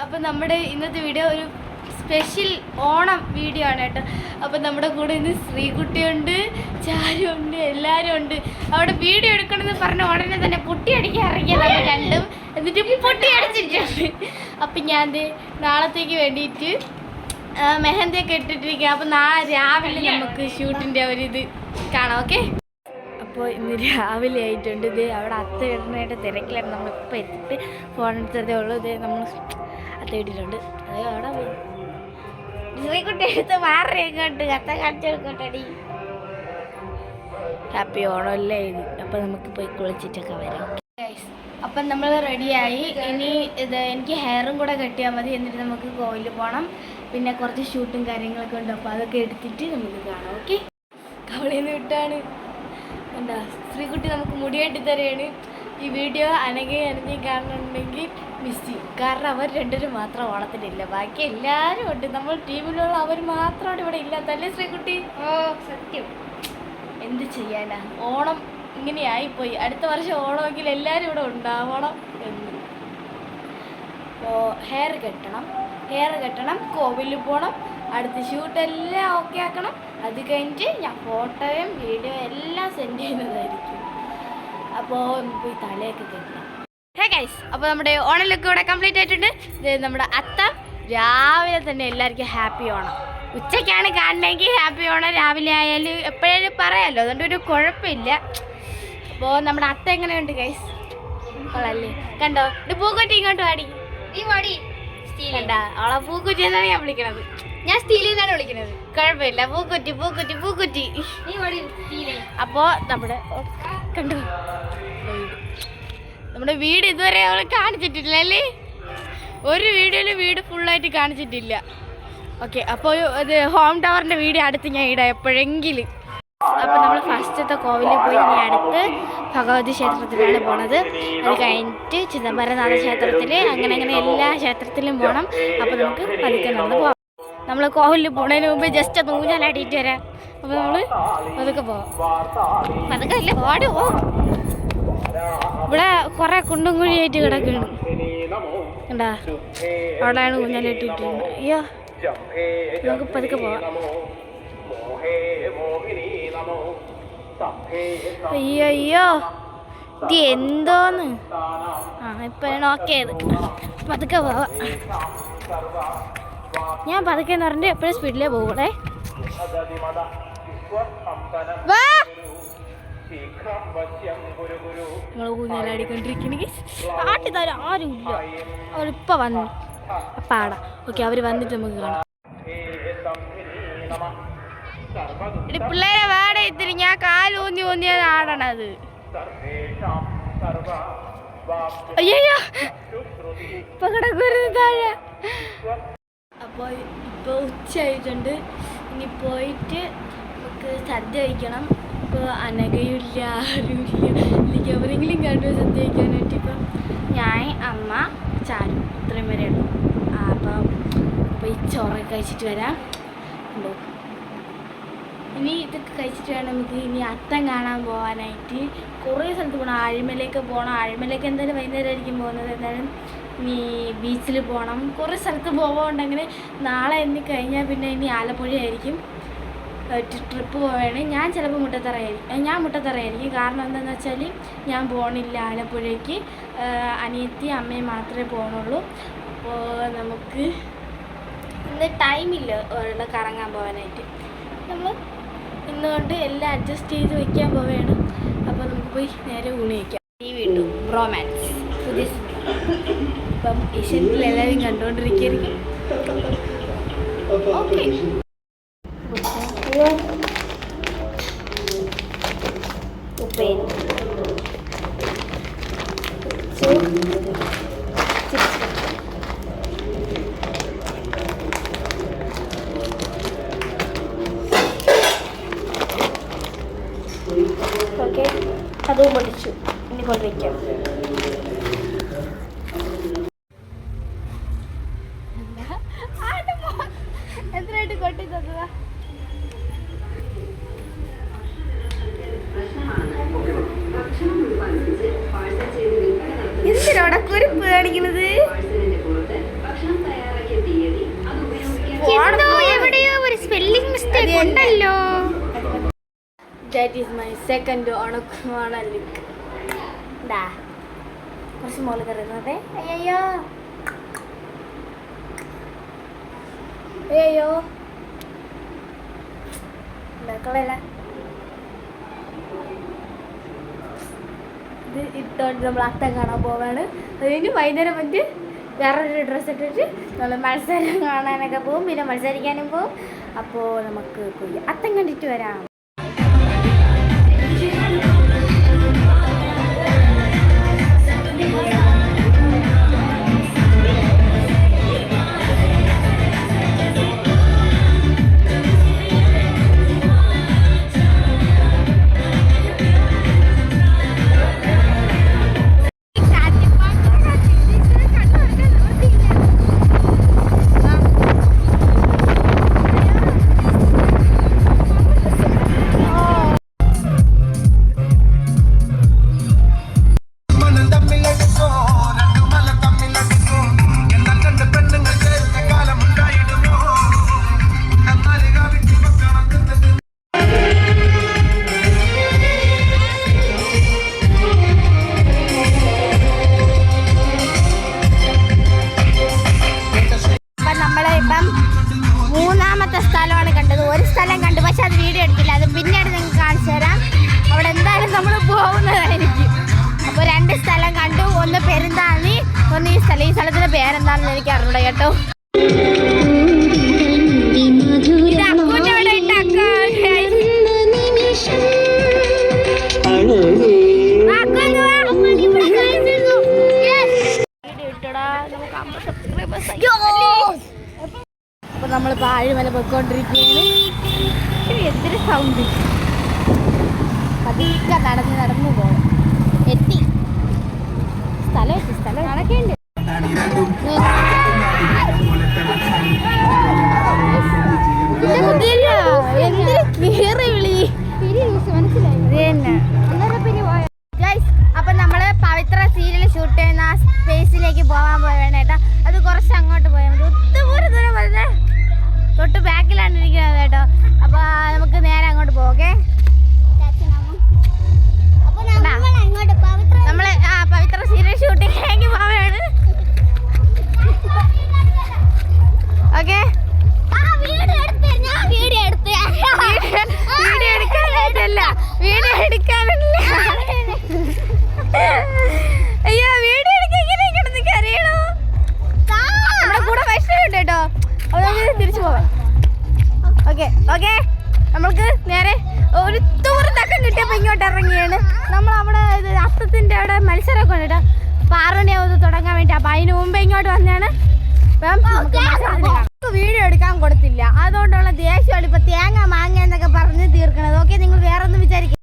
അപ്പോൾ നമ്മുടെ ഇന്നത്തെ വീഡിയോ ഒരു സ്പെഷ്യൽ ഓണം വീഡിയോ ആണ് കേട്ടോ. അപ്പോൾ നമ്മുടെ കൂടെ ഇന്ന് ശ്രീകുട്ടിയുണ്ട്, ചാരുണ്ട്, എല്ലാവരും ഉണ്ട്. അവിടെ വീഡിയോ എടുക്കണമെന്ന് പറഞ്ഞ ഉടനെ തന്നെ പൊട്ടി അടിക്കാൻ ഇറങ്ങിയതാണ് രണ്ടും. എന്നിട്ട് പൊട്ടി അടിച്ചിട്ടുണ്ട്. അപ്പം ഞാൻ നാളത്തേക്ക് വേണ്ടിയിട്ട് മെഹന്തിയൊക്കെ ഇട്ടിട്ടിരിക്കുക. അപ്പോൾ നാളെ രാവിലെ നമുക്ക് ഷൂട്ടിൻ്റെ ഒരിത് കാണാം. ഓക്കെ, അപ്പോൾ ഇന്ന് രാവിലെ ആയിട്ടുണ്ട്. ഇത് അവിടെ അത്ത ഇടുന്നതായിട്ട് തിരക്കിലാണ്. നമ്മളിപ്പോൾ എത്തിയിട്ട് ഫോൺ എടുത്തതേ ഉള്ളൂ. ഇത് നമ്മൾ അത്ത ഇട്ടിട്ടുണ്ട്. അത് അവിടെ പോയി ശ്രീകുട്ടി എടുത്ത് മാറി ഇങ്ങോട്ട് അത്ത കാണിച്ചെടുക്കട്ടടി. ഹാപ്പി ഓണം അല്ലേ ഇത്. അപ്പോൾ നമുക്ക് പോയി കുളിച്ചിട്ടൊക്കെ വരാം. അപ്പം നമ്മൾ റെഡിയായി. ഇനി ഇത് എനിക്ക് ഹെയറും കൂടെ കെട്ടിയാൽ മതി. എന്നിട്ട് നമുക്ക് കോവിലിൽ പോകണം. പിന്നെ കുറച്ച് ഷൂട്ടും കാര്യങ്ങളൊക്കെ ഉണ്ട്. അപ്പോൾ അതൊക്കെ എടുത്തിട്ട് നമുക്ക് കാണാം. ഓക്കെ, കവളിയിൽ നിന്ന് വിട്ടാണ് എന്താ ശ്രീകുട്ടി നമുക്ക് മുടി കെട്ടി തരുകയാണ്. ഈ വീഡിയോ അനങ്ങി കാണുന്നുണ്ടെങ്കിൽ മിസ് ചെയ്യും. കാരണം അവർ രണ്ടുപേരും മാത്രം ഓണത്തിനില്ല, ബാക്കി എല്ലാവരും ഉണ്ട്. നമ്മൾ ടീമിലുള്ള അവർ മാത്രമാണ് ഇവിടെ ഇല്ലാത്തല്ലേ ശ്രീകുട്ടി? ഓ സത്യം. എന്ത് ചെയ്യാനാ, ഓണം ഇങ്ങനെയായിപ്പോയി. അടുത്ത വർഷം ഓണമെങ്കിൽ എല്ലാവരും ഇവിടെ ഉണ്ടാവണം എന്ന്. അപ്പോൾ ഹെയർ കെട്ടണം, കോവിലിൽ പോകണം, അടുത്ത ഷൂട്ടെല്ലാം ഓക്കെ ആക്കണം. അത് കഴിഞ്ഞിട്ട് ഞാൻ ഫോട്ടോയും വീഡിയോ എല്ലാം സെൻഡ് ചെയ്യുന്നതായിരിക്കും. അപ്പോൾ പോയി തലയൊക്കെ കെട്ടണം. ഹേ ഗൈസ്, അപ്പോൾ നമ്മുടെ ഓണം ലുക്ക് ഇവിടെ കംപ്ലീറ്റ് ആയിട്ടുണ്ട്. ഇത് നമ്മുടെ അത്ത രാവിലെ തന്നെ എല്ലാവർക്കും ഹാപ്പി ഓണം. ഉച്ചയ്ക്കാണ് കാണണമെങ്കിൽ ഹാപ്പി ഓണം, രാവിലെ ആയാലും എപ്പോഴും പറയാമല്ലോ, അതുകൊണ്ട് ഒരു കുഴപ്പമില്ല. അപ്പോൾ നമ്മുടെ അത്ത എങ്ങനെയുണ്ട് ഗൈസ്? കൊള്ളല്ലേ? കണ്ടോ, ഇത് പൂക്കുറ്റി ഇങ്ങോട്ട് വാടി. നീ വാടി. കണ്ട, അവളെ പൂക്കുറ്റി എന്നാണ് ഞാൻ വിളിക്കണത്. ഞാൻ സ്റ്റീലിൽ നിന്നാണ് വിളിക്കുന്നത്. കുഴപ്പമില്ല, പൂക്കുറ്റി. നീ വാടി സ്റ്റീലേ. അപ്പോൾ നമ്മുടെ കണ്ടു, നമ്മുടെ വീട് ഇതുവരെ അവൾ കാണിച്ചിട്ടില്ല അല്ലേ? ഒരു വീഡിയോയിൽ വീട് ഫുള്ളായിട്ട് കാണിച്ചിട്ടില്ല. ഓക്കെ, അപ്പോൾ ഇത് ഹോം ടവറിൻ്റെ വീഡിയോ അടുത്ത് ഞാൻ ഇടാം എപ്പോഴെങ്കിലും. അപ്പോൾ നമ്മൾ ഫസ്റ്റത്തെ കോവിലിൽ പോയി ഇനി അടുത്ത് ഭഗവതി ക്ഷേത്രത്തിലാണ് പോണത്. അത് കഴിഞ്ഞിട്ട് ചിദംബരനാഥ ക്ഷേത്രത്തിൽ, അങ്ങനെ എല്ലാ ക്ഷേത്രത്തിലും പോകണം. അപ്പോൾ നമുക്ക് പതുക്കെ നടന്ന് പോകാം. നമ്മൾ കോവിലിൽ പോണതിന് മുമ്പ് ജസ്റ്റ് ഒന്ന് ഊഞ്ഞാലാടിയിട്ട് വരാം. അപ്പോൾ നമ്മൾ പതുക്കെ പോവാം. പതുക്കെ അല്ലേ, ഓടുമോ? ഇവിടെ കുറേ കുണ്ടും കുഴിയായിട്ട് കിടക്കുകയാണ്. കണ്ടാ, അവിടെയാണ് ഊഞ്ഞാലിട്ടിട്ടിരുന്നത്. അയ്യോ, നമുക്ക് പതുക്കെ പോവാം. അയ്യോ, ഇത് എന്തോന്ന്? ഇപ്പം ഓക്കെ ചെയ്ത് പതുക്കെ പോവാം. ഞാൻ പതുക്കെ എന്ന് പറഞ്ഞിട്ട് എപ്പോഴും സ്പീഡിലേ പോകൂടെ. നമ്മൾ ഊഞ്ഞാലാടിക്കൊണ്ടിരിക്കണെങ്കിൽ ആട്ടിത്താരും ആരുമില്ല. അവരിപ്പോൾ വന്നു പാടാം. ഓക്കെ, അവർ വന്നിട്ട് നമുക്ക് കാണാം. ഇടി പിള്ളേരെ വേടെ ഇത്തിരി, ഞാൻ കാലൂന്നിയാണ് ആടണത്. അയ്യോ, ഇപ്പൊ കിടക്കരുത് താഴെ. അപ്പോൾ ഇപ്പോൾ ഉച്ചയായിട്ടുണ്ട്. ഇനി പോയിട്ട് നമുക്ക് സദ്യ കഴിക്കണം. ഇപ്പോൾ അനഘയില്ല, ആരുമില്ല. എനിക്ക് എവരെങ്കിലും കണ്ടു സദ്യ കഴിക്കാനായിട്ട്. ഇപ്പം ഞാൻ, അമ്മ, ചാരു, ഇത്രയും വരെയുള്ളൂ. അപ്പോൾ ഈ ചോറൊക്കെ കഴിച്ചിട്ട് വരാം. ഉണ്ടോ, ഇനി ഇതൊക്കെ കഴിച്ചിട്ട് വേണം നമുക്ക് ഇനി അത്തം കാണാൻ പോകാനായിട്ട്. കുറേ സ്ഥലത്ത് പോകണം. ആഴിമലയൊക്കെ പോകണം. ആഴിമലയൊക്കെ എന്തായാലും വൈകുന്നേരമായിരിക്കും പോകുന്നത്. എന്തായാലും ഇനി ബീച്ചിൽ പോകണം. കുറേ സ്ഥലത്ത് പോകാനുണ്ടെങ്കിൽ നാളെ എന്നി കഴിഞ്ഞാൽ പിന്നെ ഇനി ആലപ്പുഴ ആയിരിക്കും ട്രിപ്പ് പോവുകയാണ്. ഞാൻ ചിലപ്പോൾ മുട്ടത്തറയായിരിക്കും. കാരണം എന്താണെന്ന് വെച്ചാൽ ഞാൻ പോകണില്ല ആലപ്പുഴയ്ക്ക്. അനിയത്തി അമ്മയും മാത്രമേ പോകണുള്ളൂ. അപ്പോൾ നമുക്ക് ഇന്ന് ടൈമില്ല ഒരാളെ കറങ്ങാൻ പോകാനായിട്ട്. നമ്മൾ ഇന്നുകൊണ്ട് എല്ലാം അഡ്ജസ്റ്റ് ചെയ്ത് വയ്ക്കാൻ പോവുകയാണ്. അപ്പോൾ നമുക്ക് പോയി നേരെ ഊണ് വയ്ക്കാം. ഈ വീണ്ടും റൊമാൻസ് പുതിയ ഇപ്പം ഏഷ്യനിൽ എല്ലാവരും കണ്ടുകൊണ്ടിരിക്കുകയായിരിക്കും. ഓക്കെ, ഉപ്പേരി, ഓക്കെ, അതും പൊടിച്ചു. ഇനി കൊണ്ടുവയ്ക്കാം. എത്രയായിട്ട് കൊട്ടി തന്നതാ? എന്തിനാ കുരുപ്പ് കാണിക്കുന്നത്? ഉണ്ടല്ലോ. That is my second ഉണക്കുവാണ ലുക്ക്. ദാ കുറച്ച് മോള് കയറുന്നത്. അയ്യോ അയ്യോ കളയല്ല. ഇത് ഇട്ടോണ്ട് നമ്മൾ അത്തം കാണാൻ പോവാണ്. അത് കഴിഞ്ഞ് വൈകുന്നേരം വന്നിട്ട് വേറൊരു ഡ്രസ്സ് ഇട്ടിട്ട് നമ്മൾ മത്സരം കാണാനൊക്കെ പോകും, പിന്നെ മത്സരിക്കാനും പോകും. അപ്പോൾ നമുക്ക് പോയി അത്തം കണ്ടിട്ട് വരാം. മൂന്നാമത്തെ സ്ഥലമാണ് കണ്ടത്. ഒരു സ്ഥലം കണ്ടു, പക്ഷെ അത് വീഡിയോ എടുത്തില്ല. അത് പിന്നീട് നിങ്ങൾക്ക് കാണിച്ചു തരാം. അവിടെ എന്തായാലും നമ്മൾ പോകുന്നതായിരിക്കും. അപ്പോൾ 2 സ്ഥലം കണ്ടു. ഒന്ന് പെരുന്താണി, ഒന്ന് ഈ സ്ഥലം. ഈ സ്ഥലത്തിന്റെ പേരെന്താണെന്ന് എനിക്ക് അറിഞ്ഞൂടാ കേട്ടോ. അപ്പൊ നമ്മൾ ആഴിമല പോയിക്കൊണ്ടിരിക്കുകയാണ്. എന്തൊരു സൗണ്ട്. പതുക്കെ നടന്നു പോകണം. എത്തി സ്ഥലം നടക്കേണ്ട. അപ്പൊ നമ്മള് പവിത്ര സീരിയൽ ഷൂട്ട് ചെയ്യുന്ന ആ സ്പേസിലേക്ക് പോകാൻ പോയാണ് കേട്ടോ. അത് കുറച്ച് അങ്ങോട്ട് പോയാൽ മതി. ഒത്തുപോലെ ദൂരം പറഞ്ഞ തൊട്ട് ബാക്കിലാണ് ഇരിക്കുന്നത് കേട്ടോ. അപ്പൊ നമുക്ക് നേരെ അങ്ങോട്ട് പോകേ. നമ്മള് പവിത്ര സീരിയൽ ഷൂട്ടിങ്ങിലേക്ക് പോവാണ്. ഓക്കെ, വീഡിയോ എടുക്കാനായിട്ടല്ല, വീഡിയോ എടുക്കാനല്ല. അയ്യോ, വീഡിയോ എടുക്കാൻ അറിയണോ? നമ്മുടെ കൂടെ വൈഷ്ണവുണ്ട് കേട്ടോ. അപ്പൊ നമുക്ക് തിരിച്ചു പോവാം. ഓക്കെ നമ്മൾക്ക് നേരെ ഒരു തക്കം കിട്ടിയപ്പോൾ ഇങ്ങോട്ട് ഇറങ്ങിയാണ്. നമ്മൾ അവിടെ അത്തത്തിൻ്റെ അവിടെ മത്സരമൊക്കെ ഉണ്ട് കേട്ടോ. 6 മണിയാവുന്നത് തുടങ്ങാൻ വേണ്ടി. അപ്പം അതിന് മുമ്പേ ഇങ്ങോട്ട് വന്നതാണ്. വീഡിയോ എടുക്കാൻ കൊടുത്തില്ല, അതുകൊണ്ടുള്ള ദേഷ്യമാണ് ഇപ്പം തേങ്ങ മാങ്ങ എന്നൊക്കെ പറഞ്ഞ് തീർക്കണത്. ഓക്കെ, നിങ്ങൾ വേറെ ഒന്നും വിചാരിക്കും.